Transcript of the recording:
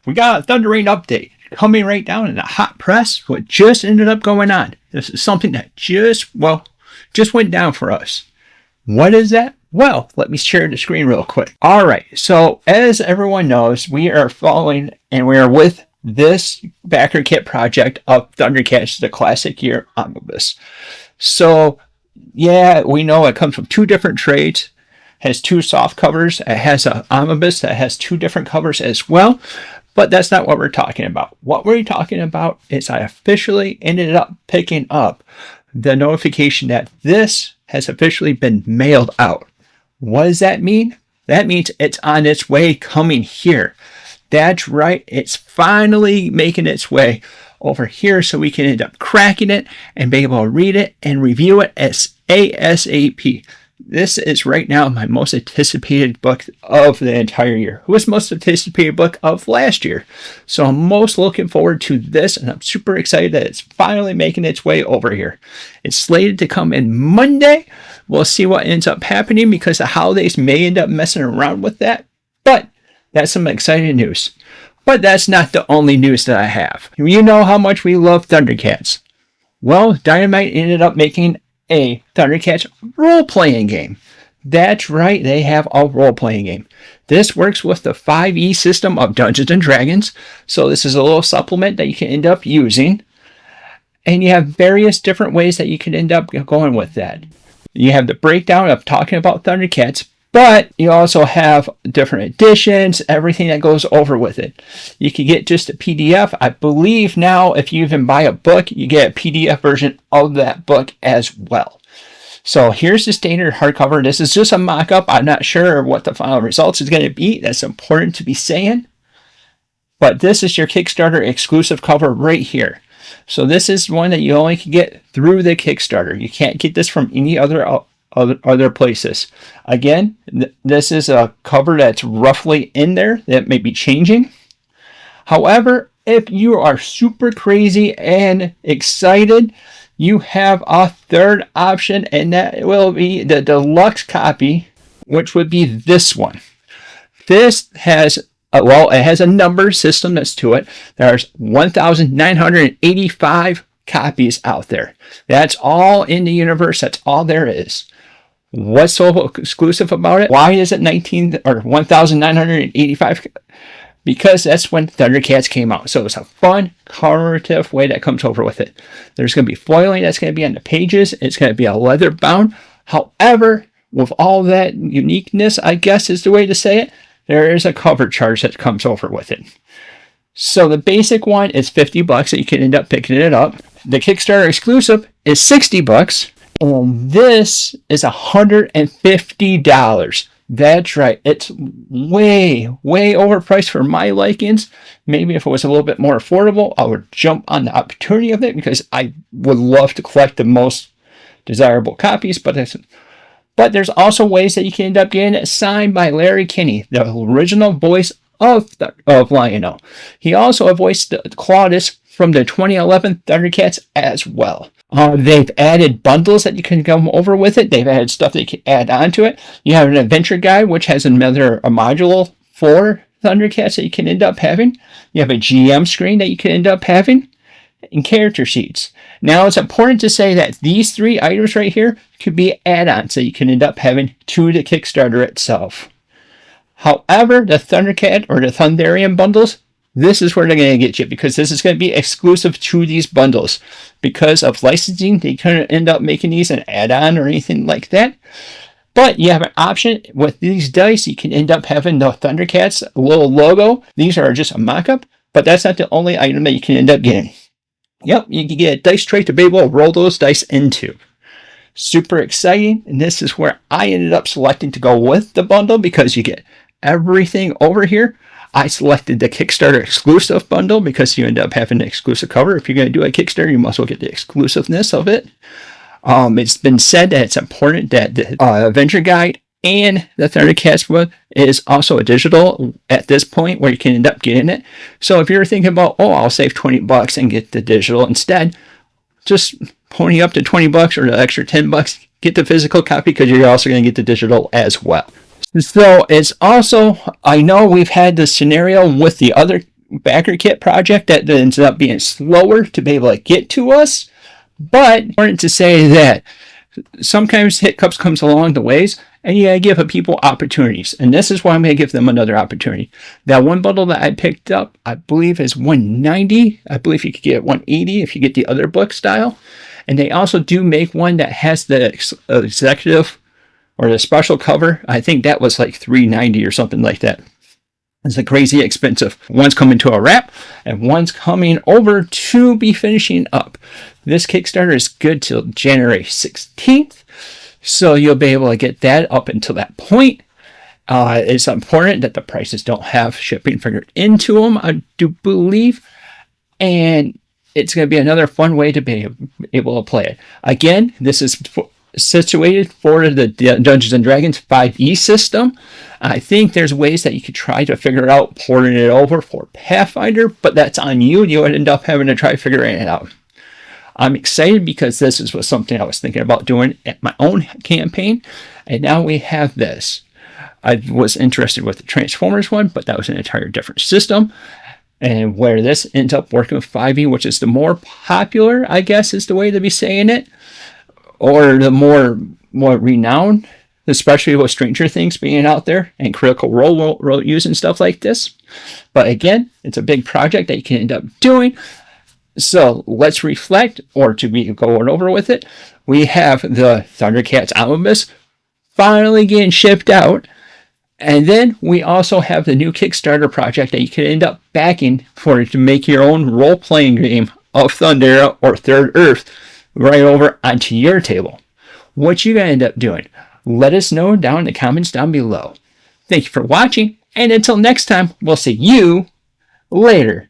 We got a thundering update coming right down in the hot press. What just ended up going on. This is something that just went down for us. What is that? Well, let me share the screen real quick. All right. So as everyone knows, we are following and we are with this Backerkit project of Thundercats, the classic year Omnibus. So yeah, we know it comes from two different trades. Has two soft covers. It has an Omnibus that has two different covers as well. But that's not what we're talking about. What we're talking about is I officially ended up picking up the notification that this has officially been mailed out. What does that mean? That means it's on its way coming here. That's right. It's finally making its way over here so we can end up cracking it and be able to read it and review it as ASAP. This is right now my most anticipated book of the entire year. It was the most anticipated book of last year. So I'm most looking forward to this, and I'm super excited that it's finally making its way over here. It's slated to come in Monday. We'll see what ends up happening because the holidays may end up messing around with that. But that's some exciting news. But that's not the only news that I have. You know how much we love Thundercats. Well, Dynamite ended up making a Thundercats role-playing game. That's right, they have a role-playing game. This works with the 5e system of Dungeons & Dragons, so this is a little supplement that you can end up using. And you have various different ways that you can end up going with that. You have the breakdown of talking about Thundercats, but you also have different editions, everything that goes over with it. You can get just a PDF. I believe now if you even buy a book, you get a PDF version of that book as well. So here's the standard hardcover. This is just a mock-up. I'm not sure what the final results is going to be. That's important to be saying. But this is your Kickstarter exclusive cover right here. So this is one that you only can get through the Kickstarter. You can't get this from any other places. Again, this is a cover that's roughly in there that may be changing. However, if you are super crazy and excited, you have a third option, and that will be the deluxe copy, which would be this one. This has it has a number system that's to it. There's 1,985 copies out there. That's all in the universe. That's all there is. What's so exclusive about it? Why is it 1,985? Because that's when Thundercats came out. So it's a fun, commemorative way that comes over with it. There's going to be foiling that's going to be on the pages. It's going to be a leather bound. However, with all that uniqueness, I guess is the way to say it, there is a cover charge that comes over with it. So the basic one is $50 that you can end up picking it up. The Kickstarter exclusive is $60. And this is $150. That's right. It's way overpriced for my likings. Maybe if it was a little bit more affordable, I would jump on the opportunity of it because I would love to collect the most desirable copies. But there's also ways that you can end up getting it signed by Larry Kinney, the original voice of Lionel. He also voiced Claudius from the 2011 Thundercats as well. They've added bundles that you can come over with it. They've added stuff that you can add on to it. You have an adventure guide, which has a module for Thundercats that you can end up having. You have a GM screen that you can end up having, and character sheets. Now, it's important to say that these three items right here could be add-ons that you can end up having to the Kickstarter itself. However, the Thundercat or the Thunderian bundles, this is where they're going to get you because this is going to be exclusive to these bundles. Because of licensing, they couldn't end up making these an add-on or anything like that. But you have an option with these dice. You can end up having the Thundercats little logo. These are just a mock-up, but that's not the only item that you can end up getting. Yep, you can get a dice tray to be able to roll those dice into. Super exciting, and this is where I ended up selecting to go with the bundle because you get everything over here. I selected the Kickstarter exclusive bundle because you end up having an exclusive cover. If you're going to do a Kickstarter, you must well get the exclusiveness of it. It's been said that it's important that the Adventure Guide and the Thundercats book is also a digital at this point where you can end up getting it. So if you're thinking about, I'll save $20 and get the digital instead, just pony up to $20 or the extra $10, get the physical copy because you're also going to get the digital as well. So it's also, I know we've had the scenario with the other Backerkit project that ends up being slower to be able to get to us. But important to say that sometimes hiccups comes along the ways, and you gotta give people opportunities. And this is why I'm gonna give them another opportunity. That one bundle that I picked up, I believe is $190. I believe you could get $180 if you get the other book style. And they also do make one that has the executive or the special cover. I think that was like $390 or something like that. It's a crazy expensive. One's coming to a wrap, and one's coming over to be finishing up. This Kickstarter is good till January 16th, so you'll be able to get that up until that point. It's important that the prices don't have shipping figured into them, I do believe, and it's going to be another fun way to be able to play it. Again, this is situated for the Dungeons & Dragons 5e system. I think there's ways that you could try to figure out porting it over for Pathfinder, but that's on you. You would end up having to try figuring it out. I'm excited because this was something I was thinking about doing at my own campaign, and now we have this. I was interested with the Transformers one, but that was an entirely different system. And where this ends up working with 5e, which is the more popular, I guess is the way to be saying it, or the more renowned, especially with Stranger Things being out there and Critical Role use and stuff like this. But again, it's a big project that you can end up doing. So let's reflect, or to be going over with it. We have the Thundercats Omnibus finally getting shipped out. And then we also have the new Kickstarter project that you can end up backing for to make your own role-playing game of Thundera or Third Earth right over onto your table. What you gonna end up doing? Let us know down in the comments down below. Thank you for watching, and until next time, we'll see you later.